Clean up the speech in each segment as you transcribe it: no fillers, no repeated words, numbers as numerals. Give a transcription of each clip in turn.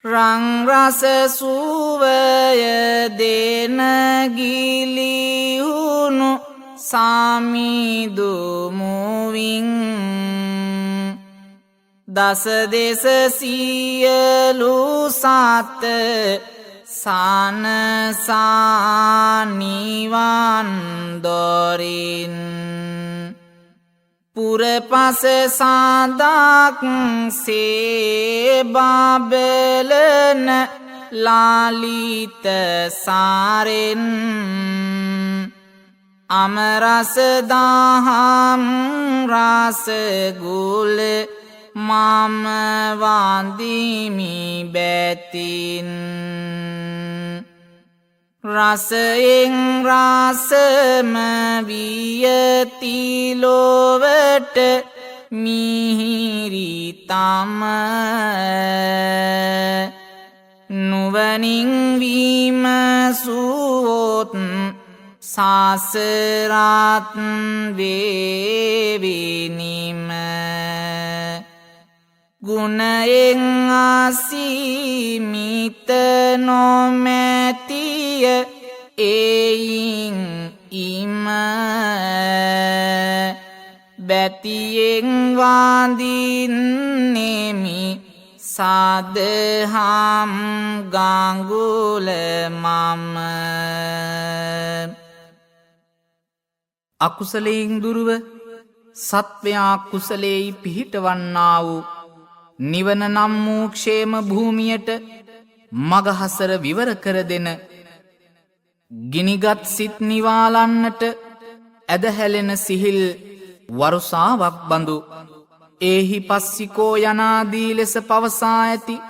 රං රස සුවය දෙන ගිලිහුණු සාමිදු මුවින් දස දෙස සියලු සත සානසානිවන් දොරින් පුරපස සාදක් සේ බබලන ලාලිත සාරෙන් අමරස දහම් රස ගුල මම වන්දිමි බැතින් රසයෙන් රසම වියති ලොවට මිහිරි තම නුවණින් විමසුවොත් සසරත් වේවිනිම ගුණයෙන් අසීමිත නොමැතිය එයින් ඉම බැතියෙන් වඳින්නෙමි සදහම් ගංගුල මම අකුසලයෙන් දුරුව සත්වයා කුසලෙහි පිහිටවන්නා වූ නිවන නම් වූ ක්ෂේම භූමියට මගහසර විවර කර දෙන ගිනිගත් සිත් නිවාලන්නට ඇදහැලෙන සිහිල් වරුසාවක් බඳු ඒහි පස්සිකෝ යනාදී ලෙස පවසා ඇති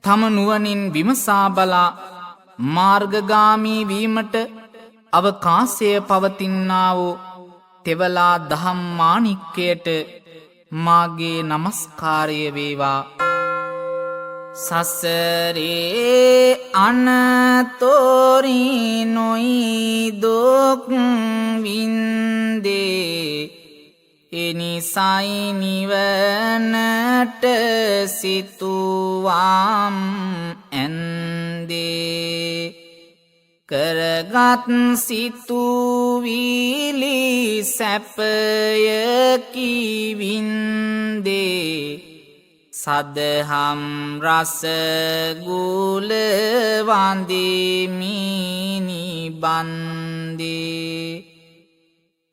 තම නුවණින් විමසා බලා මාර්ගගාමී වීමට අවකාශය පවතිනා වූ තෙවලා දහම් මාණික්කයට මාගේ නමස්කාරය වේවා. සසරේ අනතොරි නොයි දුක් වින්දේ එනිසයි නිවනට සිතුවාම් ඇන්දේ කරගත් සිතුවිලි සැපයකි වින්දේ සදහම් රස ගුල වන්දිමිනි බන්දේ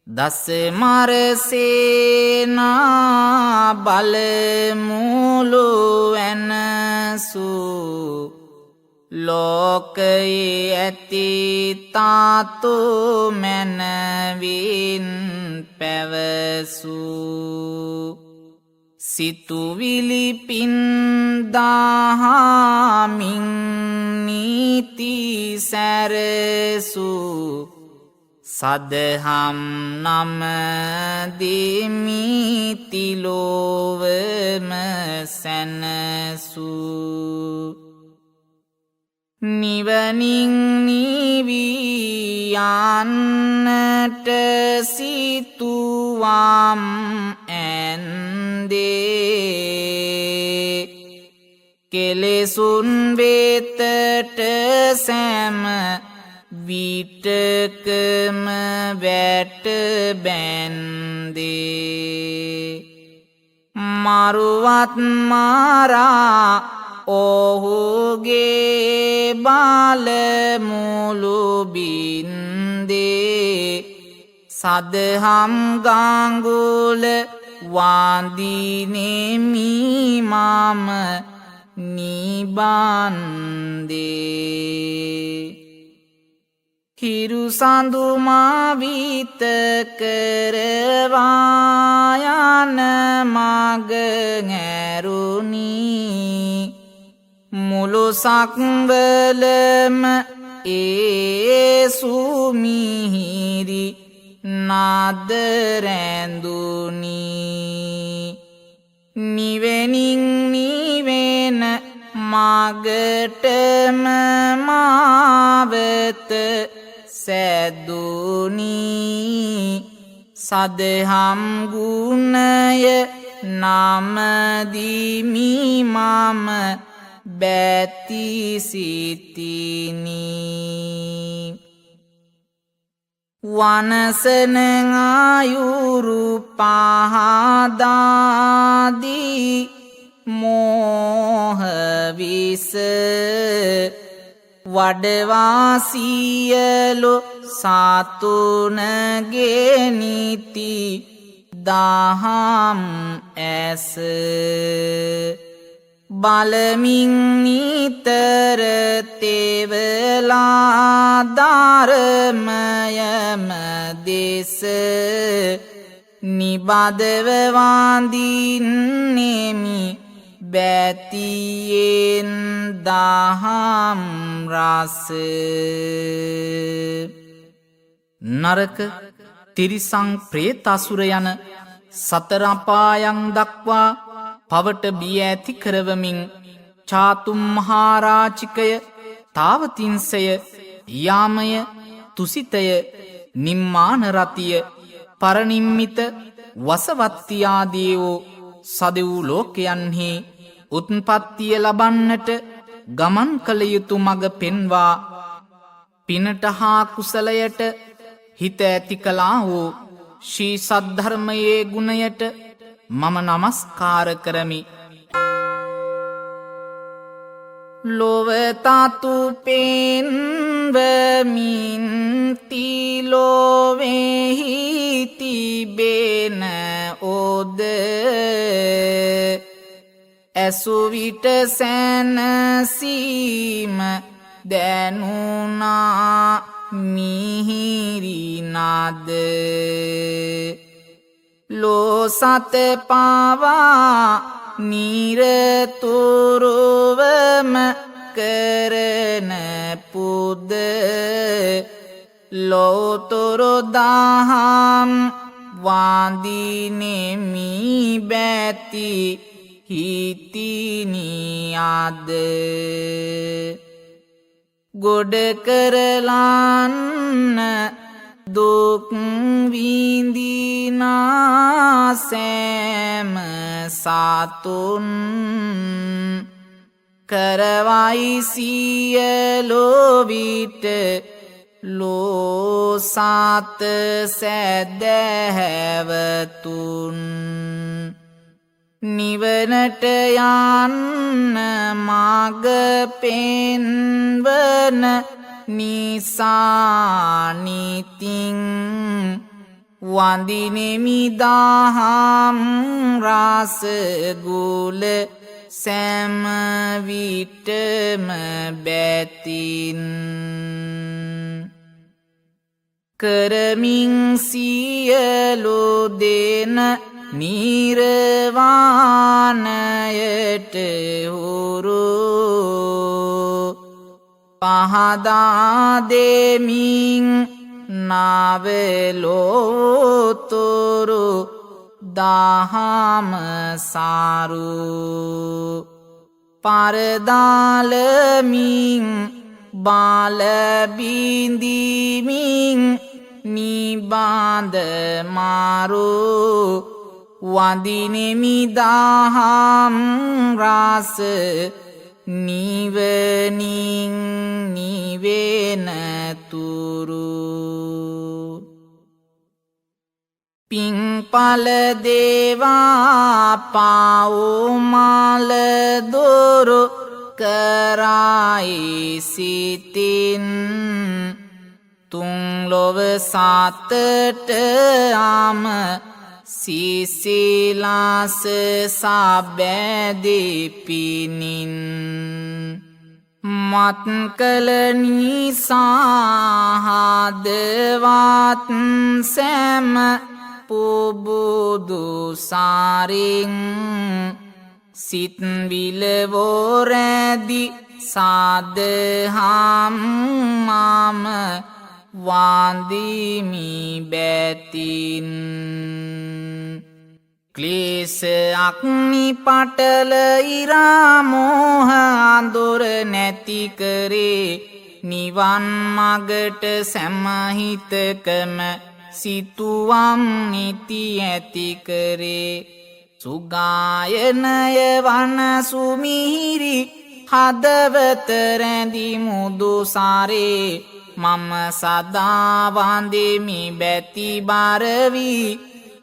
දස මරසේනා බලමුලු ඇනසූ ලෝකයේ ඇති තාතු මැනවින් පැවසූ සිතුවිලි පින්දාහමින් නීති සැරසූ සදහම් නම දෙමිතිලෝවම සැනසූ නිවනින් නිවියන්නට සිතුවම් ඇන්දේ කෙලෙසුන් වෙතට සෑම විටකම වැට බැන්දේ මරුවත් මාරා ඔහුගේ බලමුලු බින්දේ සදහම් ගංගුල වන්දිනෙමි මම නිබන්දේ හිරු සඳු මාවිත කරවා යන මග ඇරුණි මුළු සක්වලම ඒ සුමිහිරි නාද රැඳුනි නිවෙනින් නිවෙන මගටම මාවත සැදුනි සදහම් ගුණය නමදිමි මම බැති සිතිනි වනසන ආයුරු පහදාදී මෝහ විස වඩවා සියලු සතුනගේ නීති දහම් ඇස බලමින් නිතර තෙවලා ධර්මයම දෙස නිබදව වඳින්නෙමි බැතියෙන් දහම් රස නරක තිරිසං ප්‍රේත අසුර යන සතර අපායන් දක්වා පවට බිය ඇති කරවමින් චාතුම් මහාරාචිකය තාවතින්සය යාමය තුසිතය නිම්මාන රතිය පරනිම්මිත වසවත්තියාදී වූ සදවූ ලෝකයන්හි උත්පත්තිය ලබන්නට ගමන් කළ යුතු මඟ පෙන්වා පිනට හා කුසලයට හිත ඇති කළා වූ ශ්‍රී සද්ධර්මයේ ගුණයට මම නමස්කාර කරමි. ලොවතතු පෙන්වමින් තිලොවෙහි තිබෙන ඔද ඇසුවිට සැනසීම දැනුනා මිහිරිනද ලෝසත පවා නිරතුරුවම කරන පුද ලෝතුරු දහම් වඳිනෙමි බැති හිතිනියද ගොඩ කරලන්න දුක් විඳිනා සෑම සතුන් කරවයි සියලු විට ලෝසත සැදැහැවතුන් නිවනට යන්න මග පෙන්වන නිසානිතින් වඳිනෙමි දහම් රස ගුල සෑම විටම බැතින් කරමින් සියලු දෙන නිර්වාණයට හුරු පහදා දෙමින් නාවලෝතුරු දහම සාරු පරදාලමින් බාලබින්දිමින් නිබාඳ මාරු වඳිනෙමි දහම් රස නිවනින් නිවෙනතුරු පිංපල දේවා පාවුමල දුරු කරයි සිතින් තුන්ලොව සතට ආම සිසිලාස සබැදිපිනින් මත් කළ නිසාහදවත් සැම පුබුදු සාරින් සිත්විලවෝරැදි සාදහම් මම වන්දිමි බැතින් ක්ලේශ අග්නි පටල ඉරාමෝහ අඳුර නැති කරේ නිවන් මගට සැමහිතකම සිතුවම් නිති ඇති කරේ සුගායනය වන සුමිහිරි හදවත රැඳි මුදු සාරේ මම සදා වන්දෙමි බැති බරවි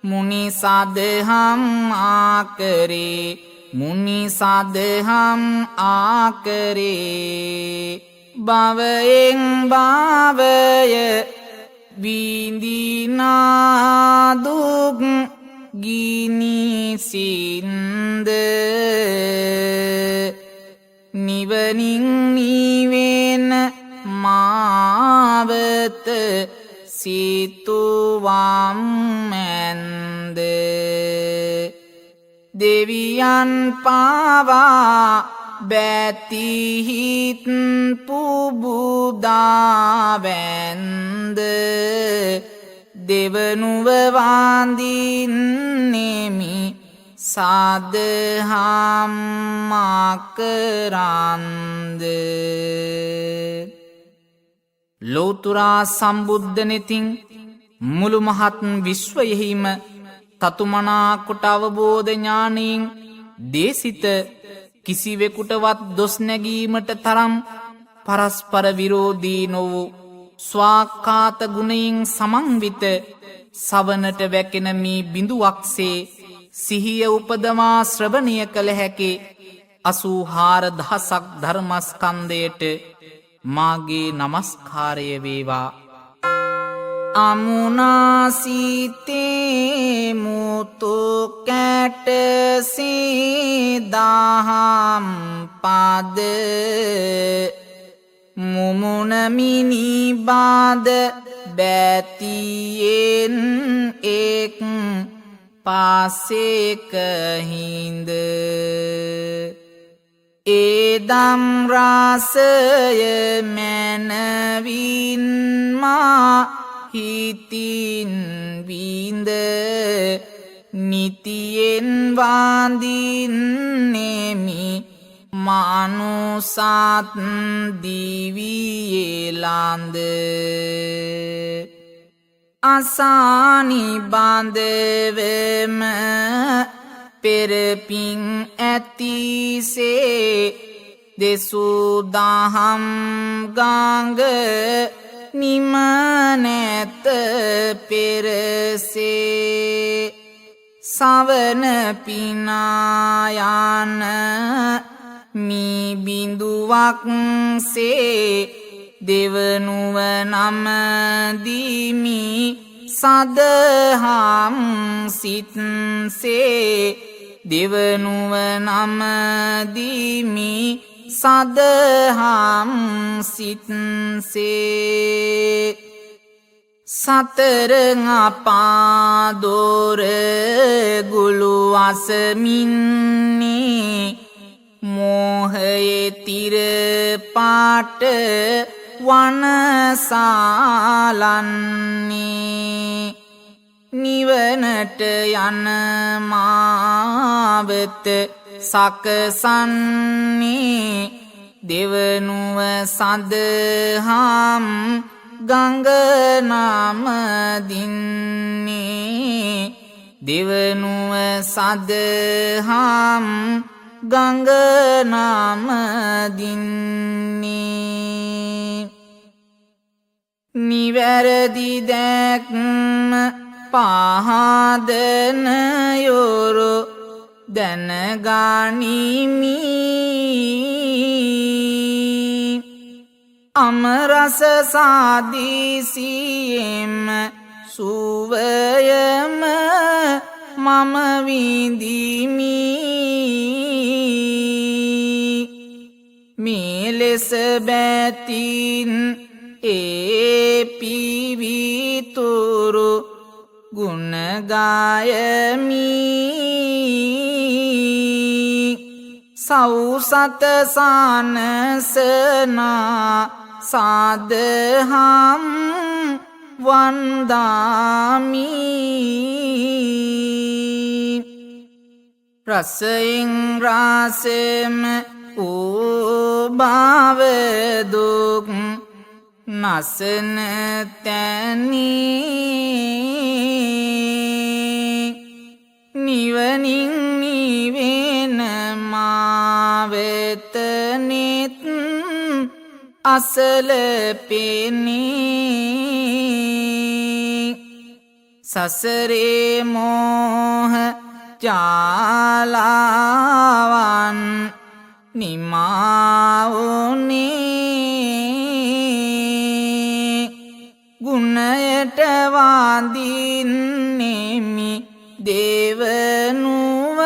මුනි සදහම් ආකරේ මුනි සදහම් ආකරේ භවයෙන් භවය විඳිනා දුක් ගිනි සින්ද නිවනින් නිවෙන මාවත සිතුවම් මැන්ද දෙවියන් පාවා බැතිහිත් පුබුදාවැන්ද දෙවනුව වන්දින්නෙමි සදහම් මකරන්ද ලෝතුරා සම්බුද්ධනෙතින් මුළු මහත් විශ්වයෙහිම තතුමනා කොට අවබෝධ ඥානයෙන් දේසිත කිසිවෙකුටවත් දොස් නැගීමට තරම් පරස්පර විරෝධී නොවූ ස්වාක්ඛාත ගුණයෙන් සමන්විත සවනට වැකෙන මේ බිඳුවක්සේ සිහිය උපදවා ශ්‍රවණය කළ හැකි 84,000ක් ධර්මස්කන්ධයට මාගේ නමස්කාරය වේවා. අමුනාසිතේ මුතු කැටසේ දහම් පද මුමුණමිනි බාද බැතියෙන් එක් පාසේක හිඳ ඒදම් රාසය මැනවින් මා හිතින් විඳ නිතියෙන් වන්දින්නෙමි මානුසත් දිවියෙලන්ද අසානි බන්ධවම පෙරපින් ඇතිසේ දෙසුදහම් ගංග නිමනැත පෙරසේ සවන පිනායන මී බිඳුවක් සේ දෙවනුව නමදිමි සදහම් සිත්සේ දෙවනුව නමදිමි සදහම් සිත්සේ සතර අපාදොර ගුළු අසමින්නේ මෝහයේ තිර පාට වනසාලන්නේ නිවනට යන මාවත සකසන්නේ දෙවනුව සදහම් ගංග නමදින්නේ දෙවනුව සදහම් ගංග නමදින්නේ නිවැරදි දැක්ම පහදන යොරු දැනගනිමි අමරස සාදිසියෙම සුවයම මම විඳිමි මේ ලෙස බැතින් ඒ පිවිතුරු ගුණ ගායමි සෞසත සානසනා සාදහම් වන්දාමි රසයෙන් රාසෙම උභව දුක් නසන තැනී නිවනින් නිවෙන මාවෙතනේ නිත් අසල පෙනී සසරේ මෝහ ජාලාවන් නිමාවුනේ ගුණයට වඳින්නෙමි දේවනුව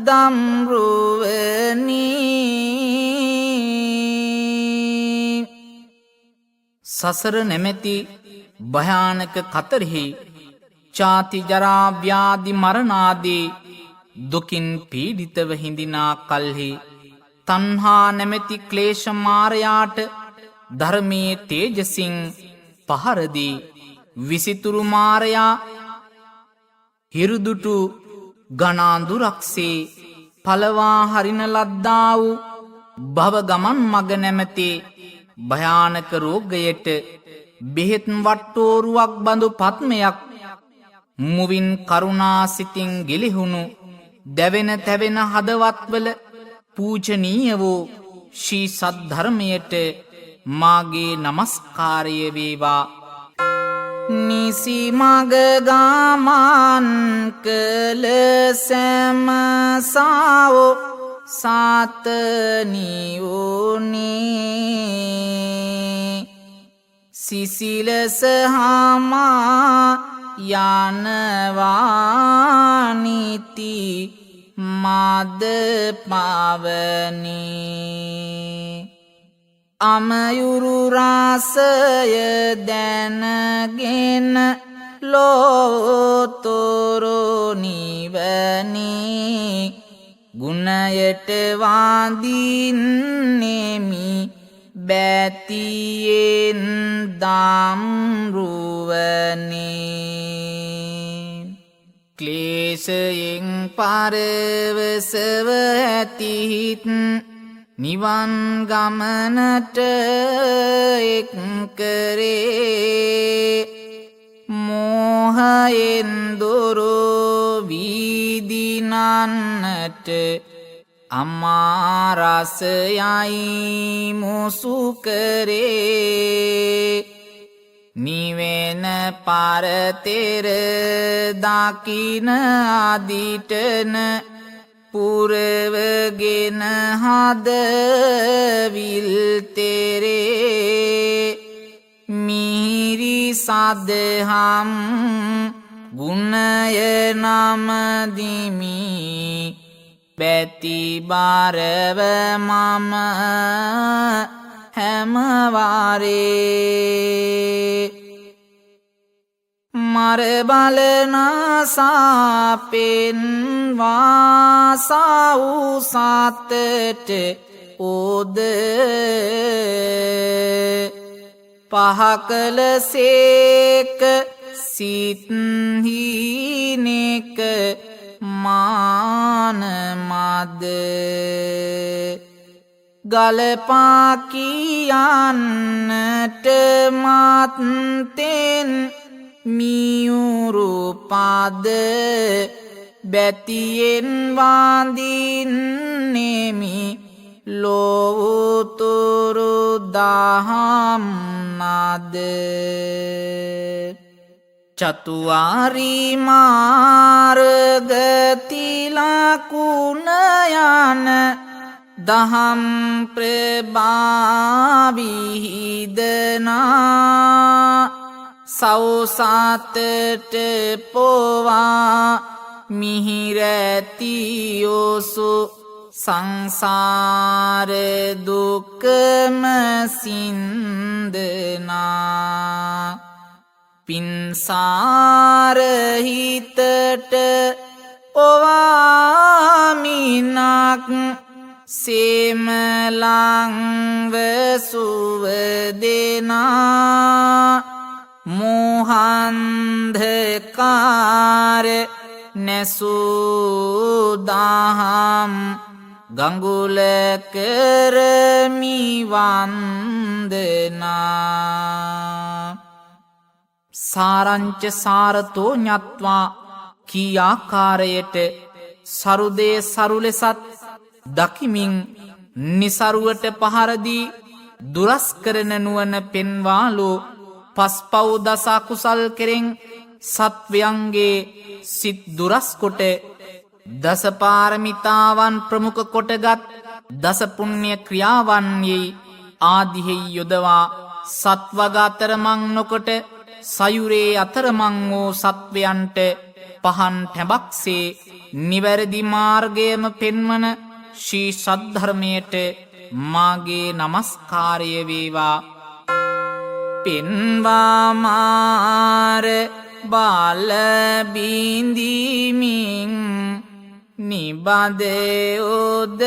දම්රුවනී සසර නැමැති භයානක කතරෙහි ජාති ජරා ව්‍යාධි මරණාදී දුකින් පීඩිතව හිඳිනා කල්හි තණ්හා නැමැති ක්ලේශ මාරයාට ධර්මයේ තේජසින් පහරදී විසිතුරු මාරයා හිරුදුටු ගනාඳුරක්සේ පලවා හරින ලද්දා වූ භව ගමන් මග නැමැති භයානක රෝගයට බෙහෙත් වට්ටෝරුවක් බඳු පත්මයක් මුවින් කරුණාසිතින් ගිලිහුණු දැවෙන තැවෙන හදවත්වල පූජනීය වූ ශ්‍රී සද්ධර්මයට මාගේ නමස්කාරය වේවා. නිසි මග ගමන් කළ සෑම සාවෝ සාතනියෝනේ සිසිලස හමා යනවානිති මද පවනී අමයුරු රාසය දැනගෙන ලෝතොරොනිවනී ගුණයට වඳින්නෙමි බැතියෙන් දම්රුවනේ ක්ලේශයෙන් පරවසව ඇතිහිත් නිවන් ගමනට එක් කරේ මෝහයෙන් දොරු වීදිනන්නට අමාරසයයි මුසු කරේ නිවෙන පරතෙර දකින අදිටන පුරවගෙන හදවිල්තෙරේ මිහිරි සදහම් ගුණය නමදිමි පැතිබරව මම හැමවාරේ මරබලනාසාපෙන් වාසවුසාතට ඕද පහකල සේක සිත්හිනෙක මානමද ගලපා කියන්නට මත්තෙන් මියුරු පද බැතියෙන් වඳින්නෙමි ලෝතුරු දහම් නද චතුවාරි මාර්ගතිලකුණ යන දහම් ප්‍රභාවිහිදනා සෞසාතට පොවා මිහිරැතියෝසු සංසාර දුක්කම සින්දනා පින්සාරහිතට ඔවාමිනක් සේමලංව සුවදෙනා මොහන්ධකාර නැසූදහම් ගංගුල කරමි වන්දනා සාරංච සාරතෝ ඤත්වා කී ආකාරයට සරුදේ සරු ලෙසත් දකිමින් නිසරුවට පහරදී දුරස් කරන නුවණ පෙන්වාලෝ පස්පව් දස අකුසල් කෙරෙන් සත්වයන්ගේ සිත් දුරස් කොට දසපාරමිතාවන් ප්‍රමුඛ කොටගත් දස පුණ්‍ය ක්‍රියාවන්හි ආදිහෙහි යොදවා සත්වග අතරමං නොකොට සයුරේ අතරමං වූ සත්වයන්ට පහන් ටැඹක්සේ නිවැරදි මාර්ගයම පෙන්වන ශ්‍රී සද්ධර්මයට මාගේ නමස්කාරය වේවා. පෙන්වා මාර බාල බිඳීමින් නිබදයොද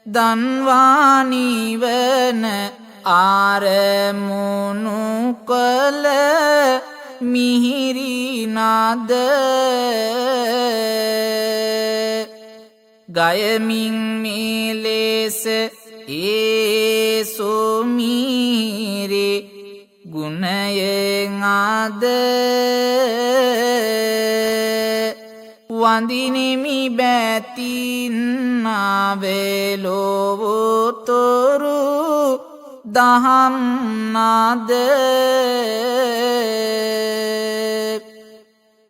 දන්වා නිවන ආරමුණු කළ මිහිරිනද ගයමින් මෙලෙස ඒසොමිරි ගුණයෙන් අද වඳිනෙමි බැතින්නාවෙලොවොතොරු දහම් නද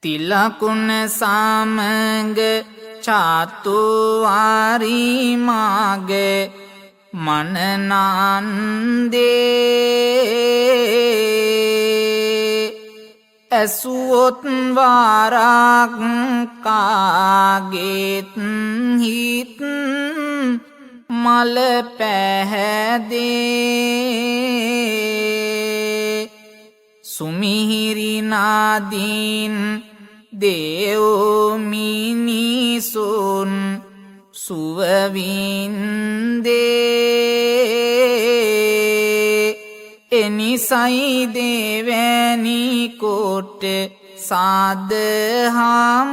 තිලකුණ සමග චාතුවාරිමාගේ මනනන්දේ ඇසුවොත් වාරක් කාගෙත් හිත් මල පැහැදේ සුමිහිරිනාදීන් දේවමිනිසුන් සුවවින්දේ එනිසයි දෙවැනි කොට සාදහම්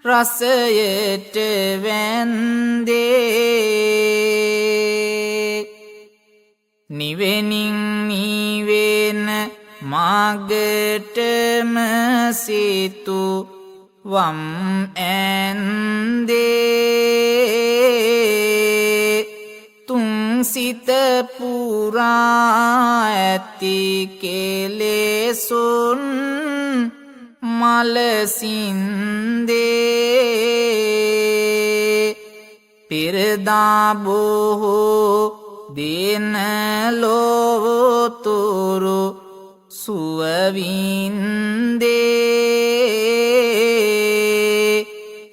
රසයට වැන්දේ නිවෙනින් නිවෙන මාගටම සිතු වම් ඇන්දේ තුන්සිත පුරා ඇති කෙලෙසුන් මලසින්දේ පෙරදා බොහෝ දෙන ලොවතුරු සුවවින්දේ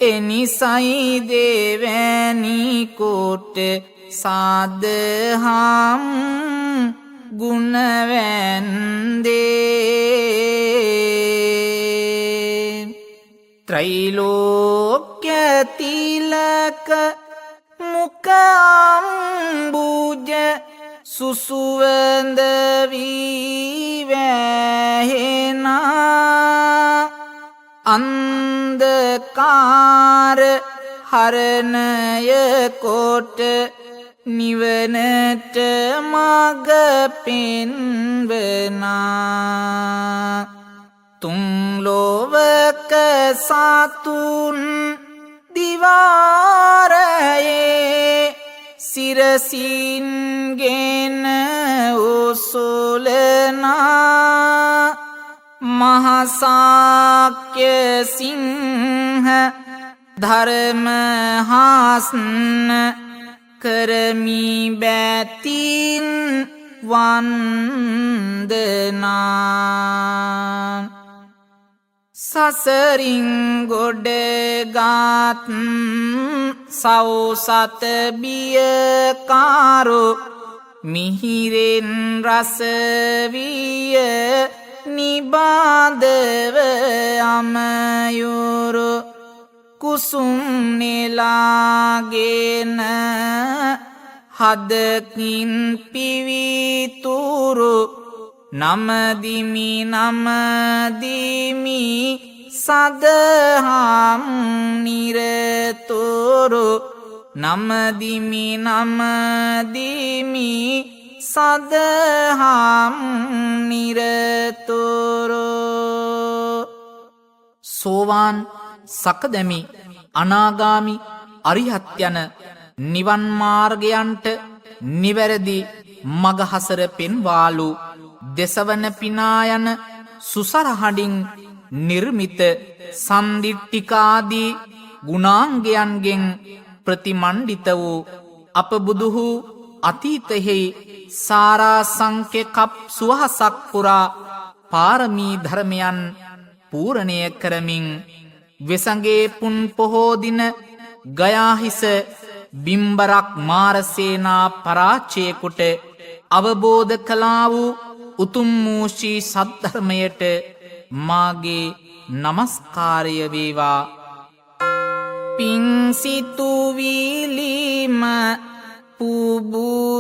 එනිසයි දෙවැනි කොට සාදහම් ගුණවැන්දේ ත්‍රිලෝක්‍ය තිලක මුකාම්බුජ සුසුවඳ වී වැහෙනා අන්ධකාර හරණය කොට නිවනට මඟ පෙන්වනා තුන් ලෝවක සතුන් දිවාරයේ සිරසින්ගෙන උසුලනා මහසාක්‍ය සිංහ ධර්මහාස්න කරමි බැතින් වන්දනා සසරින් ගොඩගත් සෞසත බියකාරු මිහිරෙන් රසවිය නිබාදව අමයුරු කුසුම් නෙලාගෙන හදකින් පිවිතුරු නමදිමි නමදිමි සදහම් නිරතුරු නමදිමි නමදිමි සදහම් නිරතුරු සෝවාන් සකදැමි අනාගාමි අරිහත් යන නිවන් මාර්ගයන්ට නිවැරදි මගහසර පෙන්වාලු දෙසවන පිනායන සුසරහඩින් නිර්මිත සන්දිට්ඨිකාදී ගුණාංගයන්ගෙන් ප්‍රතිමණ්ඩිත වූ අප බුදුහු අතීතයෙහි සාරාසංඛ්‍ය කප් සුවහසක් පුරා පාරමී ධර්මයන් පූරණය කරමින් වෙසඟේ පුන් පොහෝ දින ගයාහිස බිම්බරක් මාරසේනා පරාජය කොට අවබෝධ කළා වූ උතුම් වූ ශ්‍රී සද්ධර්මයට මාගේ නමස්කාරය වේවා. පිංසිතුවිලිම පුබුදාලන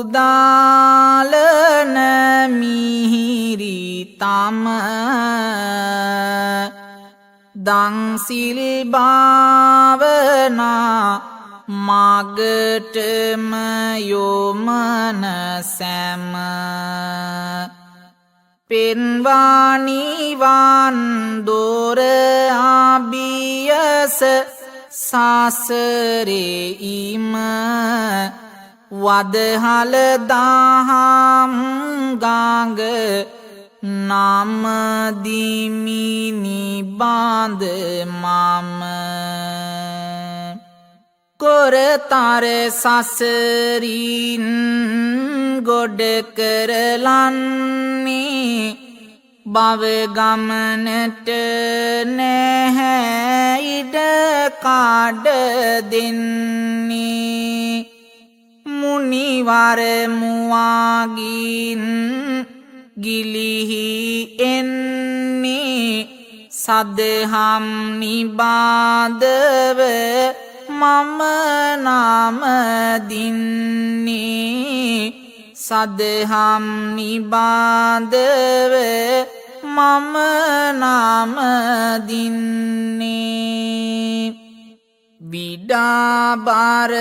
මිහිරි තම දංසිල් භාවනා මගටම යොමන සැම පෙන්වානිවන් දොර ආබියස සසරේයිම වදහල දහම් ගඟ නමදිමිනි බාඳ මම කොරතර සසරින් ගොඩ කරලන්නේ බව ගමනට නැහැ ඉඩ කාඩ දෙන්නේ මුනිවර මුවාගින් ගිලිහි එන්නේ සදහම් නිබාදව මම නාම දින්නේ සදහම් නිබාදව මම නාම දින්නේ විඩාබර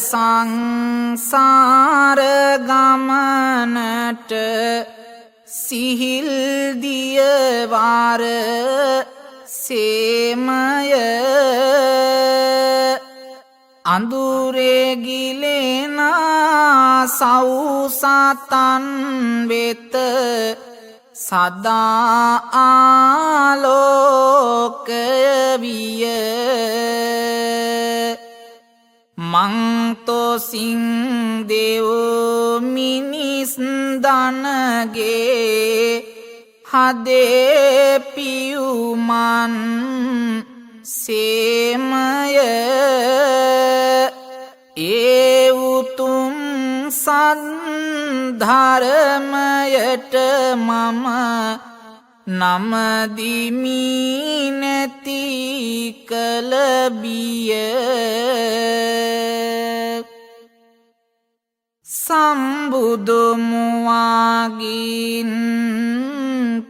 සංසාර ගමනට සිහිල් දියවාර සේමය අඳුරේ ගිලෙනා සවුසතන් වෙත සදා ආලෝකය විය මංතොසින් දෙව් මිනිස් දනගේ හදේ පියුමන් සේමය ඒ උතුම් සද්ධර්මයට මම නමදිමි නැති කල බිය සම්බුදු මුවාගින්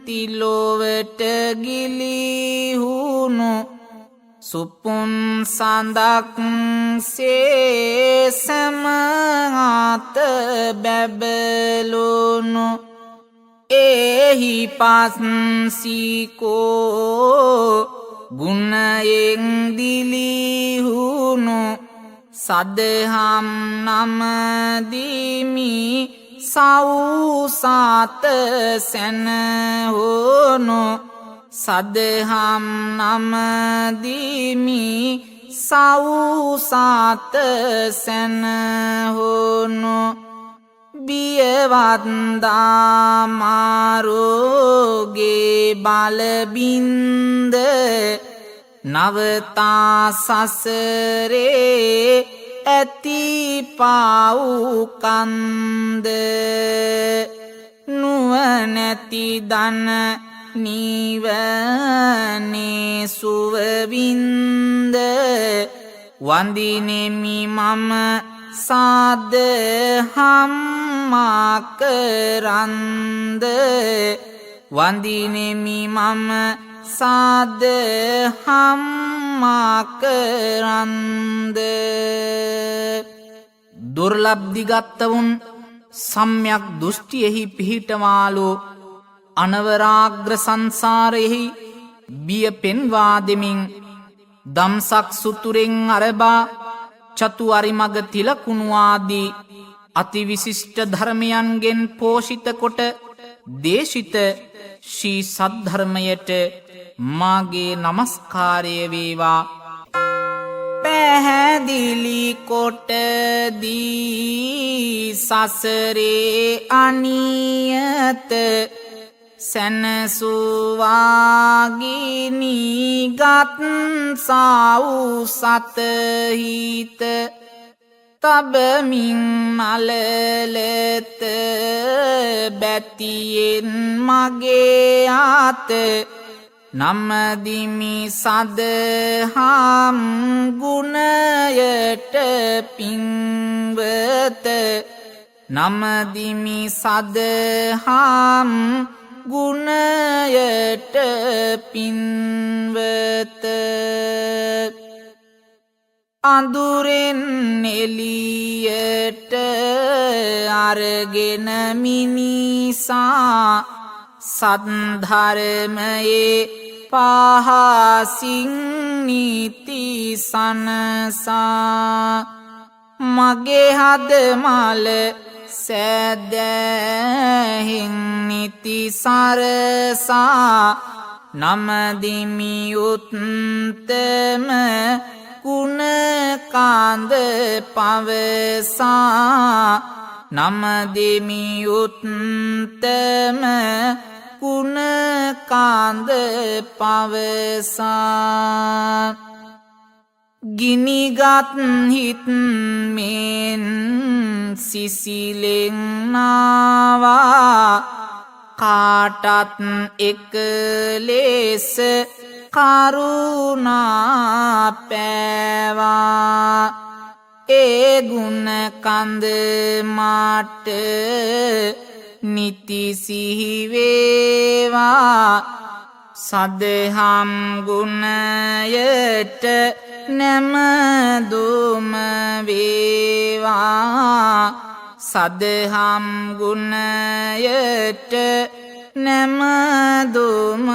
තිලොවට ගිලිහුණු සුපුන් සඳක් සේසමහත බැබලුණු එහි පස්සිකෝ ගුණයෙන් දිලිහුණු සදහම් නමදිමි සවුසත සැනහුණු සදහම් නමදිමි සවුසත සැනහුණු බියවත්දා මාරුගේ බලබින්ද නවතා සසරේ ඇති පව්කන්ද නුවණැති දන නිවනේ සුවවින්ද වඳිනෙමි මම සාදහම් මාකරන්ද වඳිනෙමි මම සාදහම් මාකරන්ද දුර්ලබ්ධිගත්තවුන් සම්‍යක් දෘෂ්ටියෙහි පිහිටමාලු අනවරාග්‍ර සංසාරයෙහි බිය පෙන්වා දෙමින් දම්සක් සුතුරෙන් අරබා චතු අරිමග තිලකුණුවාදී අතිවිශිෂ්ට ධර්මයන්ගෙන් පෝෂිත කොට දේශිත ශ්‍රී සද්ධර්මයට මාගේ නමස්කාරය වේවා. පැහැදිලි කොට දී සසරේ අනියත සැනසුවාගිනිගත් සව් සතහිත තබමින් මලලත බැතියෙන් මගේ ආත නමදිමි සදහම් ගුණයට පින්වත නමදිමි සදහම් ගුණයට පින්වත අඳුරෙන් එළියට අරගෙන මිනිසා සද්ධර්මයේ පහසින් නීති සනසා මගේ හදමල සැදැහින් නිති සරසා නමදිමි උත්තම ගුණකාන්ද පවසා නමදිමි උත්තම ගුණකාන්ද පවසා ගිනිගත් හිත් මෙන් සිසිලෙන් නාවා කාටත් එක ලෙස කරුණා පෑවා ඒ ගුණ කන්ද මාට නිති සිහි වේවා සදහම් ගුණයට නැමදුම වේවා සදහම් ගුණයට නැමදුම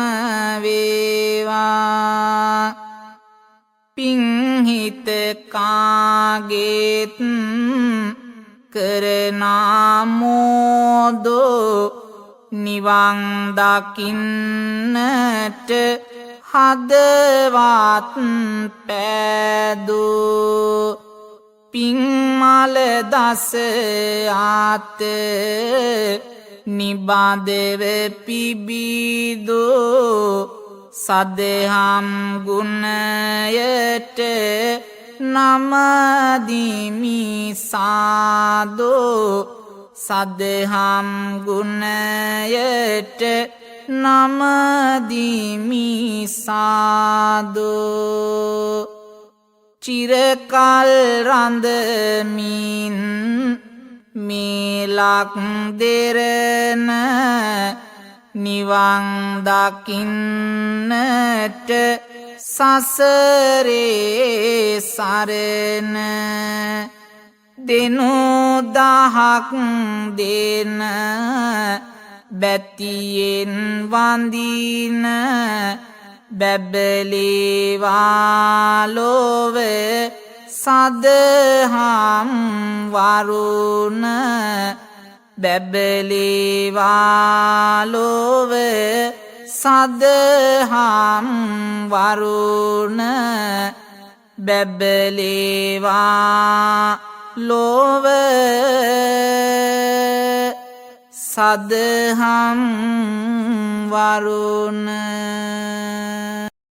වේවා පිංහිත කාගෙත් කරනා මෝදෝ නිවන් දකින්නට හදවත් පෑදෝ පිංමල දස ආත නිබඳව පිබිදෝ සදහම් ගුණයට නමදිමි සාදෝ සදහම් ගුණයට නමදිමි සාදෝ චිරකල් රඳමින් මේලක් දෙරණ නිවන් දකින්නට සසරේ සරණ දෙනු දහක් දෙන බැතියෙන් වඳින බැබලේවා ලොව සදහම් වරුණ බැබලේවා ලොව සදහම් වරුණ බැබලේවා ලොව සදහම් වරුණ